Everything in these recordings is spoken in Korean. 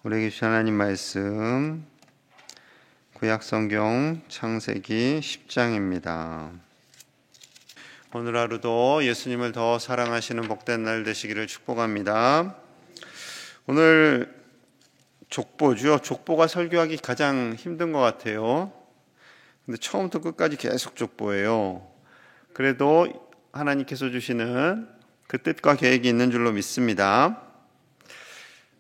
우리에게 주신 하나님 말씀 구약성경 창세기 10장입니다. 오늘 하루도 예수님을 더 사랑하시는 복된 날 되시기를 축복합니다. 오늘 족보죠. 족보가 설교하기 가장 힘든 것 같아요. 근데 처음부터 끝까지 계속 족보예요. 그래도 하나님께서 주시는 그 뜻과 계획이 있는 줄로 믿습니다.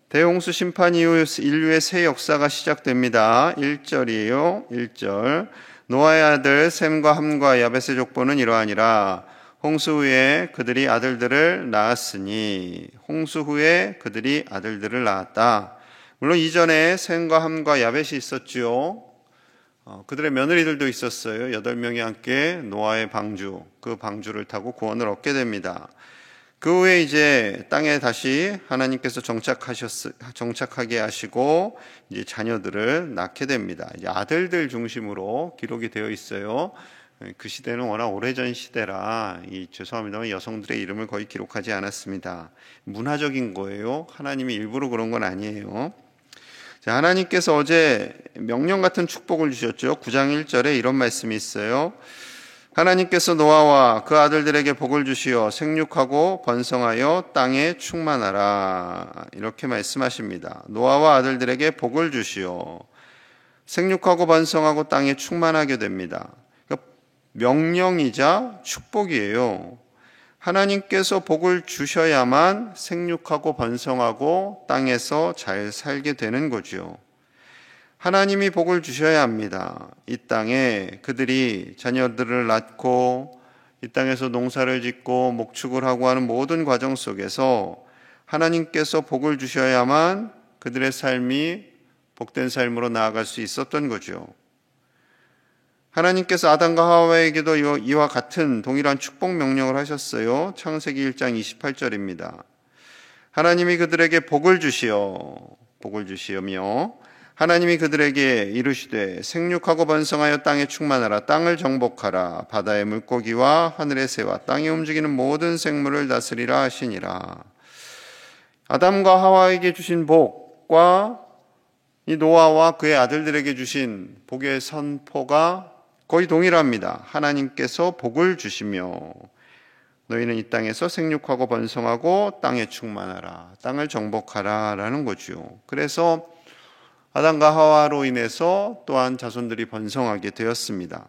대홍수 심판 이후 인류의 새 역사가 시작됩니다. 1절이에요. 1절. 노아의 아들 셈과 함과 야벳의 족보는 이러하니라. 홍수 후에 그들이 아들들을 낳았으니. 홍수 후에 그들이 아들들을 낳았다. 물론 이전에 셈과 함과 야벳이 있었죠. 그들의 며느리들도 있었어요. 8명이 함께 노아의 방주, 그 방주를 타고 구원을 얻게 됩니다. 그 후에 이제 땅에 다시 하나님께서 정착하게 하시고 이제 자녀들을 낳게 됩니다. 이제 아들들 중심으로 기록이 되어 있어요. 그 시대는 워낙 오래전 시대라 죄송합니다만 여성들의 이름을 거의 기록하지 않았습니다. 문화적인 거예요. 하나님이 일부러 그런 건 아니에요. 자, 하나님께서 어제 명령 같은 축복을 주셨죠. 9장 1절에 이런 말씀이 있어요. 하나님께서 노아와 그 아들들에게 복을 주시어 생육하고 번성하여 땅에 충만하라. 이렇게 말씀하십니다. 노아와 아들들에게 복을 주시어 생육하고 번성하고 땅에 충만하게 됩니다. 그러니까 명령이자 축복이에요. 하나님께서 복을 주셔야만 생육하고 번성하고 땅에서 잘 살게 되는 거죠. 하나님이 복을 주셔야 합니다. 이 땅에 그들이 자녀들을 낳고 이 땅에서 농사를 짓고 목축을 하고 하는 모든 과정 속에서 하나님께서 복을 주셔야만 그들의 삶이 복된 삶으로 나아갈 수 있었던 거죠. 하나님께서 아담과 하와에게도 이와 같은 동일한 축복 명령을 하셨어요. 창세기 1장 28절입니다. 하나님이 그들에게 복을 주시오며 하나님이 그들에게 이르시되 생육하고 번성하여 땅에 충만하라. 땅을 정복하라. 바다의 물고기와 하늘의 새와 땅에 움직이는 모든 생물을 다스리라 하시니라. 아담과 하와에게 주신 복과 이 노아와 그의 아들들에게 주신 복의 선포가 거의 동일합니다. 하나님께서 복을 주시며 너희는 이 땅에서 생육하고 번성하고 땅에 충만하라. 땅을 정복하라 라는 거죠. 그래서 아담과 하와로 인해서 또한 자손들이 번성하게 되었습니다.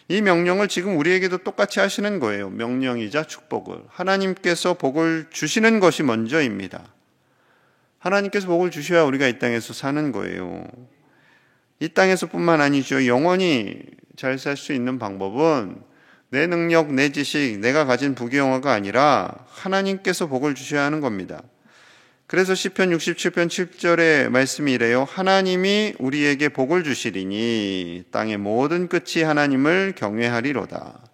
이 명령을 지금 우리에게도 똑같이 하시는 거예요. 명령이자 축복을. 하나님께서 복을 주시는 것이 먼저입니다. 하나님께서 복을 주셔야 우리가 이 땅에서 사는 거예요. 이 땅에서뿐만 아니죠. 영원히 잘 살 수 있는 방법은 내 능력, 내 지식, 내가 가진 부귀영화가 아니라 하나님께서 복을 주셔야 하는 겁니다. 그래서 시편 67편 7절의 말씀이 이래요. 하나님이 우리에게 복을 주시리니 땅의 모든 끝이 하나님을 경외하리로다.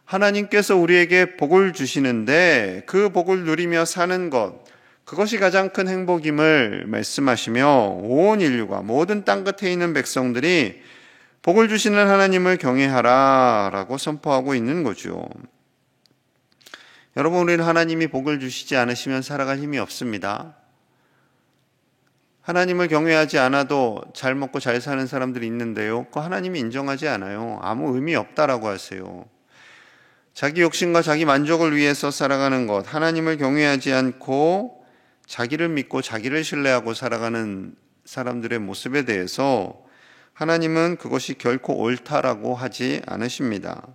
하나님께서 우리에게 복을 주시는데 그 복을 누리며 사는 것, 그것이 가장 큰 행복임을 말씀하시며 온 인류가 모든 땅 끝에 있는 백성들이 복을 주시는 하나님을 경외하라 라고 선포하고 있는 거죠. 여러분, 우리는 하나님이 복을 주시지 않으시면 살아갈 힘이 없습니다. 하나님을 경외하지 않아도 잘 먹고 잘 사는 사람들이 있는데요. 그거 하나님이 인정하지 않아요. 아무 의미 없다라고 하세요. 자기 욕심과 자기 만족을 위해서 살아가는 것, 하나님을 경외하지 않고 자기를 믿고 자기를 신뢰하고 살아가는 사람들의 모습에 대해서 하나님은 그것이 결코 옳다라고 하지 않으십니다.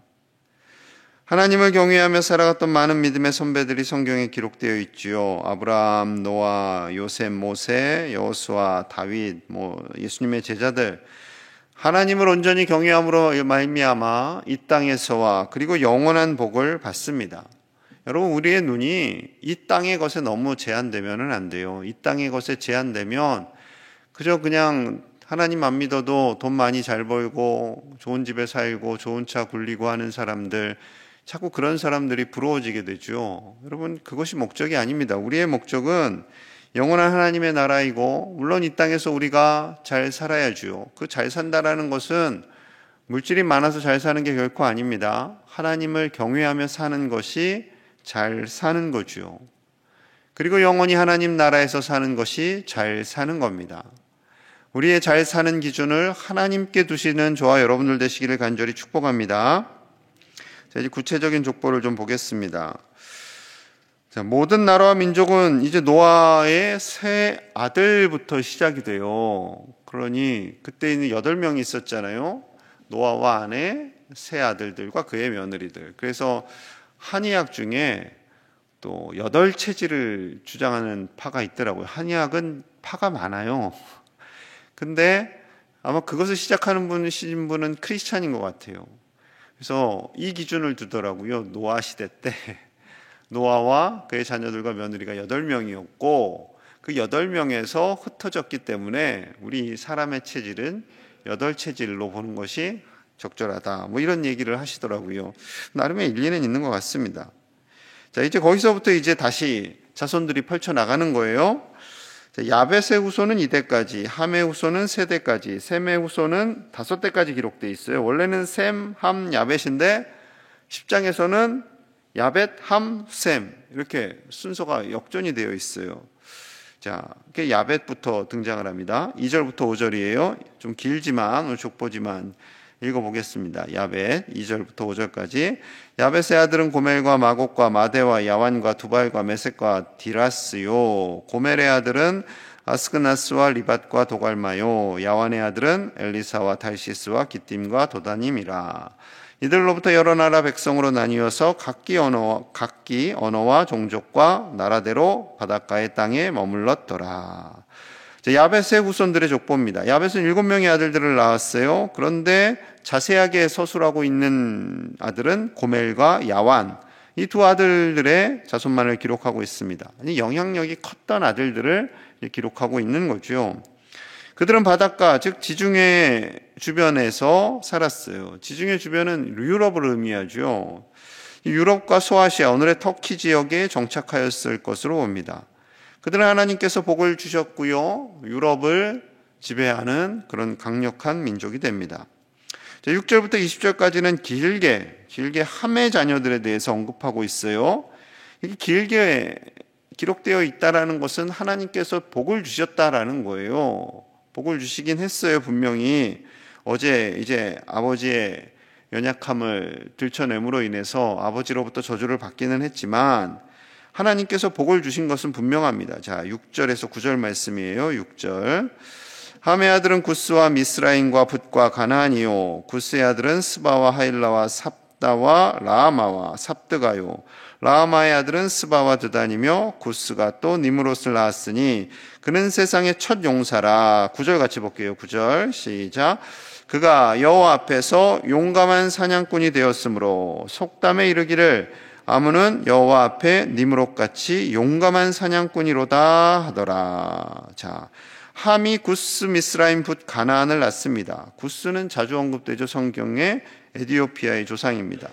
하나님을 경외하며 살아갔던 많은 믿음의 선배들이 성경에 기록되어 있지요. 아브라함, 노아, 요셉, 모세, 여호수아, 다윗, 예수님의 제자들, 하나님을 온전히 경외함으로 말미암아 이 땅에서와 그리고 영원한 복을 받습니다. 여러분, 우리의 눈이 이 땅의 것에 너무 제한되면은 안 돼요. 이 땅의 것에 제한되면 그냥 하나님 안 믿어도 돈 많이 잘 벌고 좋은 집에 살고 좋은 차 굴리고 하는 사람들, 자꾸 그런 사람들이 부러워지게 되죠. 여러분, 그것이 목적이 아닙니다. 우리의 목적은 영원한 하나님의 나라이고, 물론 이 땅에서 우리가 잘 살아야죠. 그 잘 산다라는 것은 물질이 많아서 잘 사는 게 결코 아닙니다. 하나님을 경외하며 사는 것이 잘 사는 거죠. 그리고 영원히 하나님 나라에서 사는 것이 잘 사는 겁니다. 우리의 잘 사는 기준을 하나님께 두시는 저와 여러분들 되시기를 간절히 축복합니다. 자, 이제 구체적인 족보를 좀 보겠습니다. 자, 모든 나라와 민족은 이제 노아의 세 아들부터 시작이 돼요. 그러니 그때는 8명이 있었잖아요. 노아와 아내, 세 아들들과 그의 며느리들. 그래서 한의학 중에 또 8체질을 주장하는 파가 있더라고요. 한의학은 파가 많아요. 근데 아마 그것을 시작하는 분은 크리스찬인 것 같아요. 그래서 이 기준을 두더라고요. 노아 시대 때 노아와 그의 자녀들과 며느리가 8명이었고 그 8명에서 흩어졌기 때문에 우리 사람의 체질은 8체질로 보는 것이 적절하다. 뭐 이런 얘기를 하시더라고요. 나름의 일리는 있는 것 같습니다. 자, 이제 거기서부터 이제 다시 자손들이 펼쳐나가는 거예요. 자, 야벳의 후손은 이대까지, 함의 후손은 세대까지, 셈의 후손은 5대까지 기록되어 있어요. 원래는 셈, 함, 야벳인데 10장에서는 야벳, 함, 셈 이렇게 순서가 역전이 되어 있어요. 자, 야벳부터 등장을 합니다. 2절부터 5절이에요. 좀 길지만 오늘 족보지만 읽어보겠습니다. 야벳 2절부터 5절까지. 야벳의 아들은 고멜과 마곡과 마대와 야완과 두발과 메섹과 디라스요. 고멜의 아들은 아스크나스와 리밧과 도갈마요. 야완의 아들은 엘리사와 달시스와 기띔과 도다님이라. 이들로부터 여러 나라 백성으로 나뉘어서 각기 언어와 종족과 나라대로 바닷가의 땅에 머물렀더라. 야벳의 후손들의 족보입니다. 야벳은 7명의 아들들을 낳았어요. 그런데 자세하게 서술하고 있는 아들은 고멜과 야완, 이 두 아들들의 자손만을 기록하고 있습니다. 영향력이 컸던 아들들을 기록하고 있는 거죠. 그들은 바닷가, 즉 지중해 주변에서 살았어요. 지중해 주변은 유럽을 의미하죠. 유럽과 소아시아, 오늘의 터키 지역에 정착하였을 것으로 봅니다. 그들은 하나님께서 복을 주셨고요. 유럽을 지배하는 그런 강력한 민족이 됩니다. 6절부터 20절까지는 길게 함의 자녀들에 대해서 언급하고 있어요. 이게 길게 기록되어 있다라는 것은 하나님께서 복을 주셨다라는 거예요. 복을 주시긴 했어요. 분명히 어제 이제 아버지의 연약함을 들춰냄으로 인해서 아버지로부터 저주를 받기는 했지만 하나님께서 복을 주신 것은 분명합니다. 자, 6절에서 9절 말씀이에요. 6절. 함의 아들은 구스와 미스라임과 붓과 가나안이요. 구스의 아들은 스바와 하일라와 삽다와 라마와 삽드가요. 라마의 아들은 스바와 드단이며 구스가 또 니므롯을 낳았으니 그는 세상의 첫 용사라. 9절 같이 볼게요. 9절 시작. 그가 여호와 앞에서 용감한 사냥꾼이 되었으므로 속담에 이르기를 아문은 여호와 앞에 니므롯같이 용감한 사냥꾼이로다 하더라. 자, 함이 구스, 미스라임, 붓, 가나안을 낳습니다. 구스는 자주 언급되죠. 성경에 에티오피아의 조상입니다.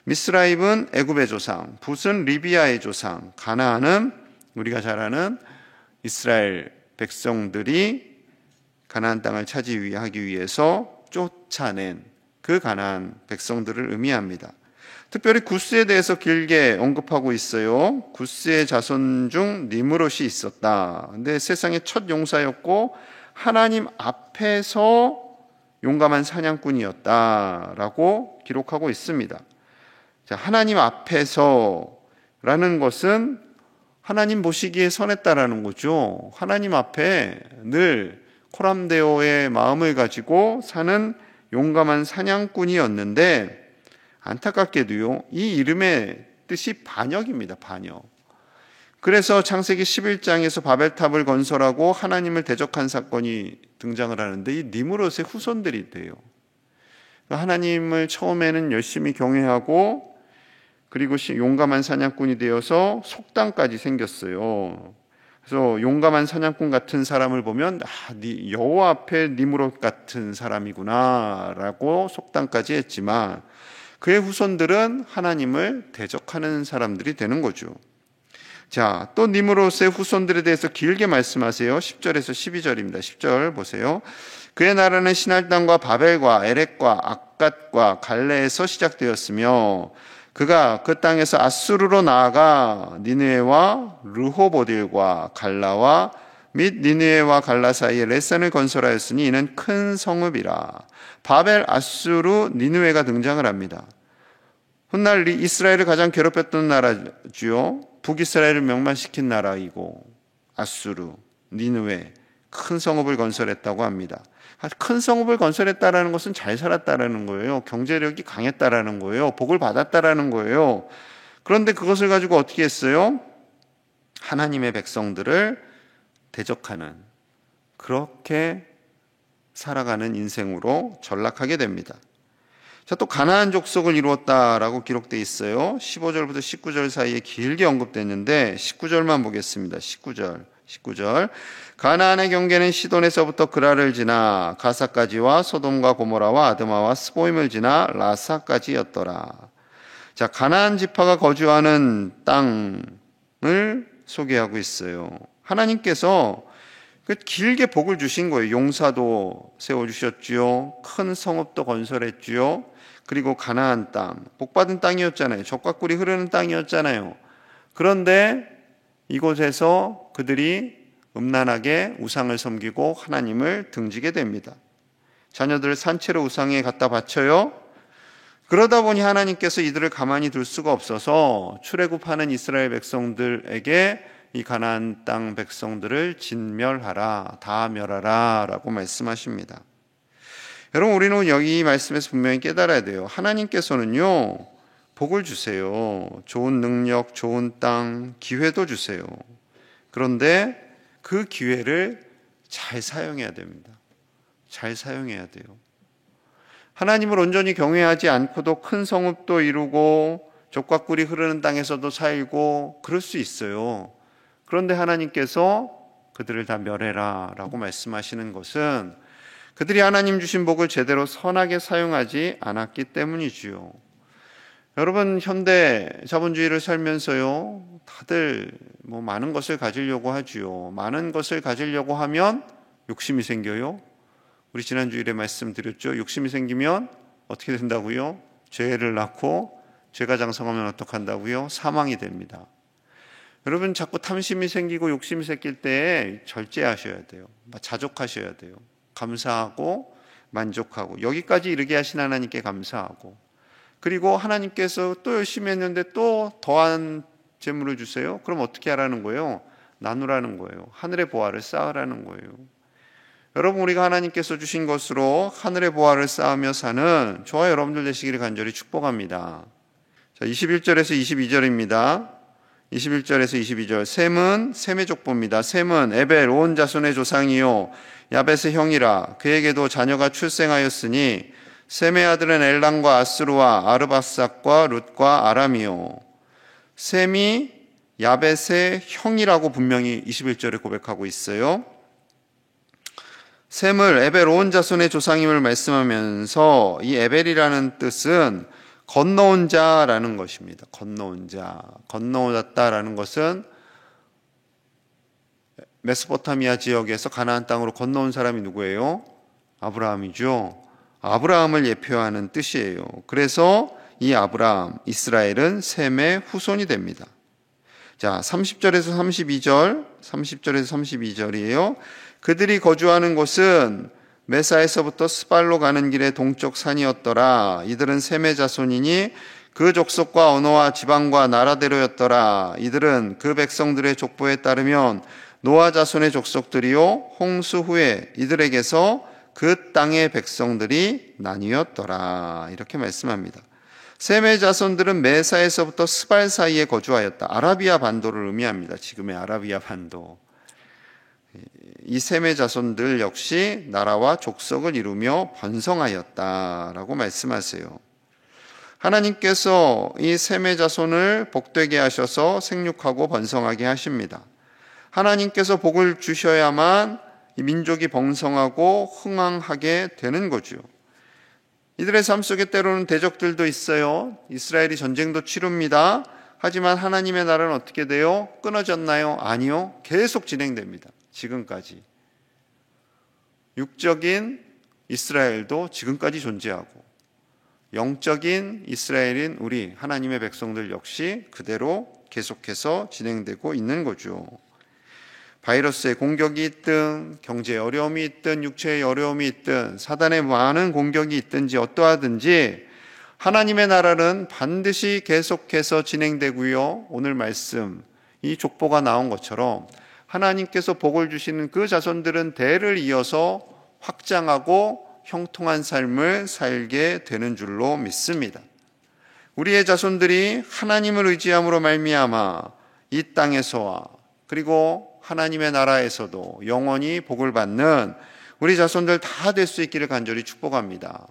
미스라임은 애굽의 조상, 붓은 리비아의 조상, 가나안은 우리가 잘 아는 이스라엘 백성들이 가나안 땅을 차지하기 위해서 쫓아낸 그 가나안 백성들을 의미합니다. 특별히 구스에 대해서 길게 언급하고 있어요. 구스의 자손 중 니므롯이 있었다. 근데 세상의 첫 용사였고 하나님 앞에서 용감한 사냥꾼이었다라고 기록하고 있습니다. 자, 하나님 앞에서라는 것은 하나님 보시기에 선했다라는 거죠. 하나님 앞에 늘 코람데오의 마음을 가지고 사는 용감한 사냥꾼이었는데 안타깝게도요, 이 이름의 뜻이 반역입니다. 반역. 그래서 창세기 11장에서 바벨탑을 건설하고 하나님을 대적한 사건이 등장을 하는데 이 니므롯의 후손들이 돼요. 하나님을 처음에는 열심히 경외하고 그리고 용감한 사냥꾼이 되어서 속담까지 생겼어요. 그래서 용감한 사냥꾼 같은 사람을 보면 여호와 앞에 니므롯 같은 사람이구나 라고 속담까지 했지만 그의 후손들은 하나님을 대적하는 사람들이 되는 거죠. 자, 또 니므롯의 후손들에 대해서 길게 말씀하세요. 10절에서 12절입니다. 10절 보세요. 그의 나라는 시날 땅과 바벨과 에렉과 악갓과 갈레에서 시작되었으며 그가 그 땅에서 아수르로 나아가 니느웨와 르호보딜과 갈라와 및 니느웨와 갈라 사이에 레산을 건설하였으니 이는 큰 성읍이라. 바벨, 아수르, 니느웨가 등장을 합니다. 훗날 이스라엘을 가장 괴롭혔던 나라지요. 북이스라엘을 멸망시킨 나라이고 아수르, 니느웨, 큰 성읍을 건설했다고 합니다. 큰 성읍을 건설했다라는 것은 잘 살았다라는 거예요. 경제력이 강했다라는 거예요. 복을 받았다라는 거예요. 그런데 그것을 가지고 어떻게 했어요? 하나님의 백성들을 대적하는, 그렇게 살아가는 인생으로 전락하게 됩니다. 자, 또 가나안 족속을 이루었다라고 기록되어 있어요. 15절부터 19절 사이에 길게 언급됐는데 19절만 보겠습니다. 19절. 가나안의 경계는 시돈에서부터 그라를 지나 가사까지와 소돔과 고모라와 아드마와 스보임을 지나 라사까지였더라. 자, 가나안 지파가 거주하는 땅을 소개하고 있어요. 하나님께서 길게 복을 주신 거예요. 용사도 세워주셨지요. 큰 성읍도 건설했지요. 그리고 가나안 땅, 복받은 땅이었잖아요. 젖과 꿀이 흐르는 땅이었잖아요. 그런데 이곳에서 그들이 음란하게 우상을 섬기고 하나님을 등지게 됩니다. 자녀들을 산채로 우상에 갖다 바쳐요. 그러다 보니 하나님께서 이들을 가만히 둘 수가 없어서 출애굽하는 이스라엘 백성들에게 이 가나안 땅 백성들을 진멸하라, 다 멸하라 라고 말씀하십니다. 여러분, 우리는 여기 이 말씀에서 분명히 깨달아야 돼요. 하나님께서는요, 복을 주세요. 좋은 능력, 좋은 땅, 기회도 주세요. 그런데 그 기회를 잘 사용해야 됩니다. 잘 사용해야 돼요. 하나님을 온전히 경외하지 않고도 큰 성읍도 이루고 젖과 꿀이 흐르는 땅에서도 살고 그럴 수 있어요. 그런데 하나님께서 그들을 다 멸해라 라고 말씀하시는 것은 그들이 하나님 주신 복을 제대로 선하게 사용하지 않았기 때문이지요. 여러분, 현대 자본주의를 살면서요, 다들 많은 것을 가지려고 하지요. 많은 것을 가지려고 하면 욕심이 생겨요. 우리 지난주일에 말씀드렸죠. 욕심이 생기면 어떻게 된다고요? 죄를 낳고 죄가 장성하면 어떻게 한다고요? 사망이 됩니다. 여러분, 자꾸 탐심이 생기고 욕심이 생길 때 절제하셔야 돼요. 자족하셔야 돼요. 감사하고 만족하고 여기까지 이르게 하신 하나님께 감사하고, 그리고 하나님께서 또 열심히 했는데 또 더한 재물을 주세요. 그럼 어떻게 하라는 거예요? 나누라는 거예요. 하늘의 보화를 쌓으라는 거예요. 여러분, 우리가 하나님께서 주신 것으로 하늘의 보화를 쌓으며 사는 저와 여러분들 되시기를 간절히 축복합니다. 자, 21절에서 22절입니다. 21절에서 22절. 셈은 셈의 족보입니다. 셈은 에벨 온 자손의 조상이요 야벳의 형이라. 그에게도 자녀가 출생하였으니 셈의 아들은 엘람과 아스루와 아르바삭과 룻과 아람이요. 셈이 야벳의 형이라고 분명히 21절에 고백하고 있어요. 셈을 에벨 온 자손의 조상임을 말씀하면서 이 에벨이라는 뜻은 건너온 자라는 것입니다. 건너온 자. 건너왔다라는 것은 메소포타미아 지역에서 가나안 땅으로 건너온 사람이 누구예요? 아브라함이죠. 아브라함을 예표하는 뜻이에요. 그래서 이 아브라함, 이스라엘은 셈의 후손이 됩니다. 자, 30절에서 32절이에요. 그들이 거주하는 곳은 메사에서부터 스발로 가는 길의 동쪽 산이었더라. 이들은 셈의 자손이니 그 족속과 언어와 지방과 나라대로였더라. 이들은 그 백성들의 족보에 따르면 노아 자손의 족속들이요 홍수 후에 이들에게서 그 땅의 백성들이 나뉘었더라. 이렇게 말씀합니다. 셈의 자손들은 메사에서부터 스발 사이에 거주하였다. 아라비아 반도를 의미합니다. 지금의 아라비아 반도. 이 셈의 자손들 역시 나라와 족속을 이루며 번성하였다라고 말씀하세요. 하나님께서 이 셈의 자손을 복되게 하셔서 생육하고 번성하게 하십니다. 하나님께서 복을 주셔야만 이 민족이 번성하고 흥왕하게 되는 거죠. 이들의 삶 속에 때로는 대적들도 있어요. 이스라엘이 전쟁도 치릅니다. 하지만 하나님의 나라는 어떻게 돼요? 끊어졌나요? 아니요. 계속 진행됩니다. 지금까지. 육적인 이스라엘도 지금까지 존재하고 영적인 이스라엘인 우리 하나님의 백성들 역시 그대로 계속해서 진행되고 있는 거죠. 바이러스의 공격이 있든 경제의 어려움이 있든 육체의 어려움이 있든 사단의 많은 공격이 있든지 어떠하든지 하나님의 나라는 반드시 계속해서 진행되고요. 오늘 말씀 이 족보가 나온 것처럼 하나님께서 복을 주시는 그 자손들은 대를 이어서 확장하고 형통한 삶을 살게 되는 줄로 믿습니다. 우리의 자손들이 하나님을 의지함으로 말미암아 이 땅에서와 그리고 하나님의 나라에서도 영원히 복을 받는 우리 자손들 다 될 수 있기를 간절히 축복합니다.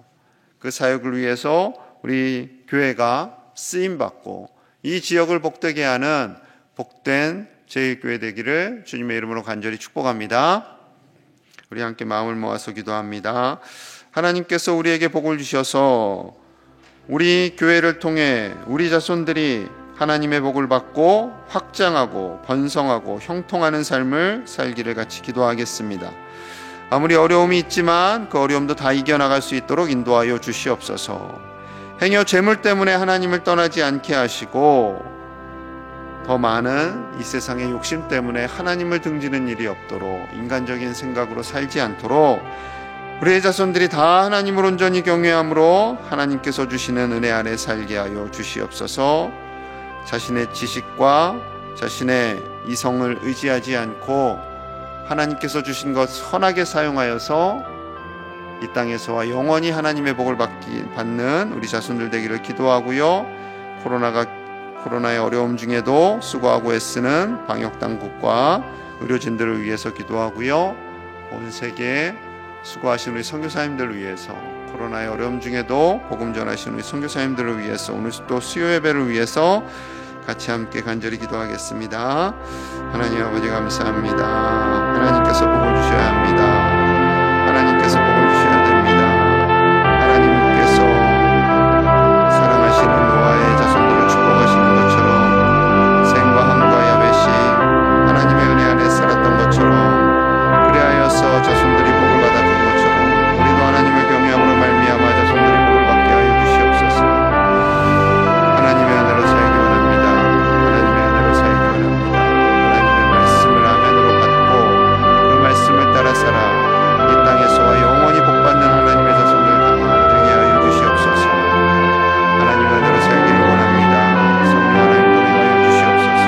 그 사역을 위해서 우리 교회가 쓰임받고 이 지역을 복되게 하는 복된 제1교회 되기를 주님의 이름으로 간절히 축복합니다. 우리 함께 마음을 모아서 기도합니다. 하나님께서 우리에게 복을 주셔서 우리 교회를 통해 우리 자손들이 하나님의 복을 받고 확장하고 번성하고 형통하는 삶을 살기를 같이 기도하겠습니다. 아무리 어려움이 있지만 그 어려움도 다 이겨나갈 수 있도록 인도하여 주시옵소서. 행여 재물 때문에 하나님을 떠나지 않게 하시고 더 많은 이 세상의 욕심 때문에 하나님을 등지는 일이 없도록 인간적인 생각으로 살지 않도록 우리의 자손들이 다 하나님을 온전히 경외함으로 하나님께서 주시는 은혜 안에 살게 하여 주시옵소서. 자신의 지식과 자신의 이성을 의지하지 않고 하나님께서 주신 것 선하게 사용하여서 이 땅에서와 영원히 하나님의 복을 받는 우리 자손들 되기를 기도하고요. 코로나의 어려움 중에도 수고하고 애쓰는 방역당국과 의료진들을 위해서 기도하고요. 온 세계에 수고하시는 우리 선교사님들을 위해서 코로나의 어려움 중에도 복음 전하시는 우리 선교사님들을 위해서 오늘 또 수요 예배를 위해서 같이 함께 간절히 기도하겠습니다. 하나님 아버지 감사합니다. 하나님께서 복을 주셔야 합니다. 하나님께서 복을 주셔야 됩니다. 하나님께서 사랑하시는 노아의 자손들을 축복하시는 것처럼 셈과 함과 야벳이 하나님의 은혜 안에 살았던 것처럼 그리하여서 자손들이 복을 받았던 것처럼 우리도 하나님을 경외함으로 말미암아 자손들이 복을 받게 하여 주시옵소서. 하나님의 은혜로 살기 원합니다. 하나님의 은혜로 살기 원합니다. 하나님의 말씀을 아멘으로 받고 그 말씀을 따라 살아 이 땅에서와 영원히 복받는 하나님의 자손들 다 되게 하여 주시옵소서. 하나님의 은혜로 살기를 원합니다. 성령 하나님 동행하여 주시옵소서.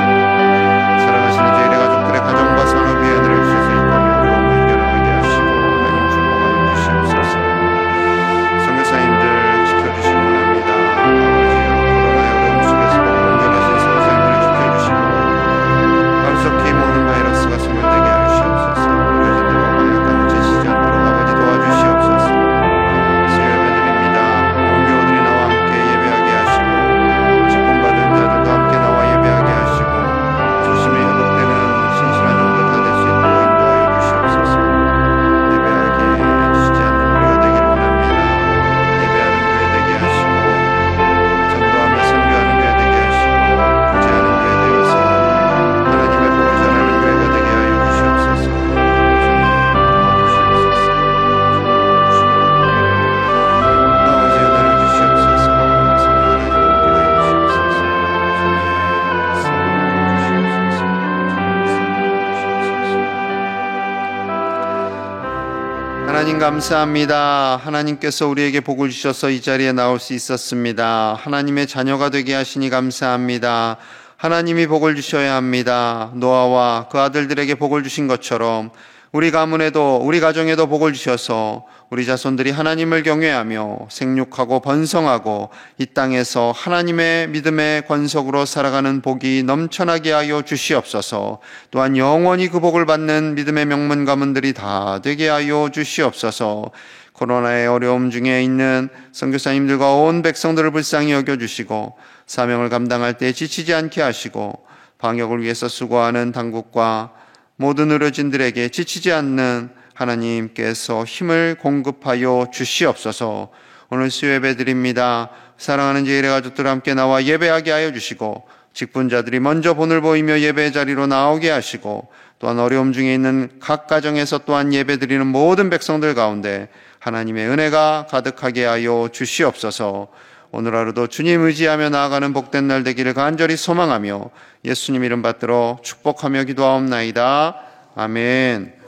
사랑하시는 저희의 가족들의 가정과 산업의 은혜를 주실 수 있다며 어려움을 이겨나가게 하시고 하나님 축복하여 주시옵소서. 선교사님들 지켜주시기 원합니다. 아버지여 코로나의 어려움 속에서도 온전하신 선교사님들을 지켜주시고 하루속히 모든 바이러스가 소멸되게 하여 주시옵소서. 의료진들과 방역당을 제치지 않도록 아버지 도와주시옵소서. 수요 예배드립니다. 온 교우들이 나와 함께 예배하게 하시고 직분받은 자들도 함께 나와 예배하게 하시고 조심히 회복되는 신실한 종들 다 될 수 있도록 인도하여 주시옵소서. 예배하게 쉬지 않는 우리가 되기를 원합니다. 예배하는 교회 되게 하시고 전도하며 선교하는 교회 되게 하시고 구제하는 교회 되어서 하나님의 복을 전하는 교회가 되게 하여 주시옵소서. 주님 도와주시옵소서. 아버지 은혜를 주시옵소서. 성령 하나님 함께하여 주시옵소서. 주님 말씀을 주시옵소서. 하나님 감사합니다. 하나님께서 우리에게 복을 주셔서 이 자리에 나올 수 있었습니다. 하나님의 자녀가 되게 하시니 감사합니다. 하나님이 복을 주셔야 합니다. 노아와 그 아들들에게 복을 주신 것처럼 우리 가문에도 우리 가정에도 복을 주셔서 우리 자손들이 하나님을 경외하며 생육하고 번성하고 이 땅에서 하나님의 믿음의 권속으로 살아가는 복이 넘쳐나게 하여 주시옵소서. 또한 영원히 그 복을 받는 믿음의 명문 가문들이 다 되게 하여 주시옵소서. 코로나의 어려움 중에 있는 선교사님들과 온 백성들을 불쌍히 여겨주시고 사명을 감당할 때 지치지 않게 하시고 방역을 위해서 수고하는 당국과 모든 의료진들에게 지치지 않는 하나님께서 힘을 공급하여 주시옵소서. 오늘 수요 예배 드립니다. 사랑하는 제1의 가족들 함께 나와 예배하게 하여 주시고 직분자들이 먼저 본을 보이며 예배 자리로 나오게 하시고 또한 어려움 중에 있는 각 가정에서 또한 예배 드리는 모든 백성들 가운데 하나님의 은혜가 가득하게 하여 주시옵소서. 오늘 하루도 주님 의지하며 나아가는 복된 날 되기를 간절히 소망하며 예수님 이름 받들어 축복하며 기도하옵나이다. 아멘.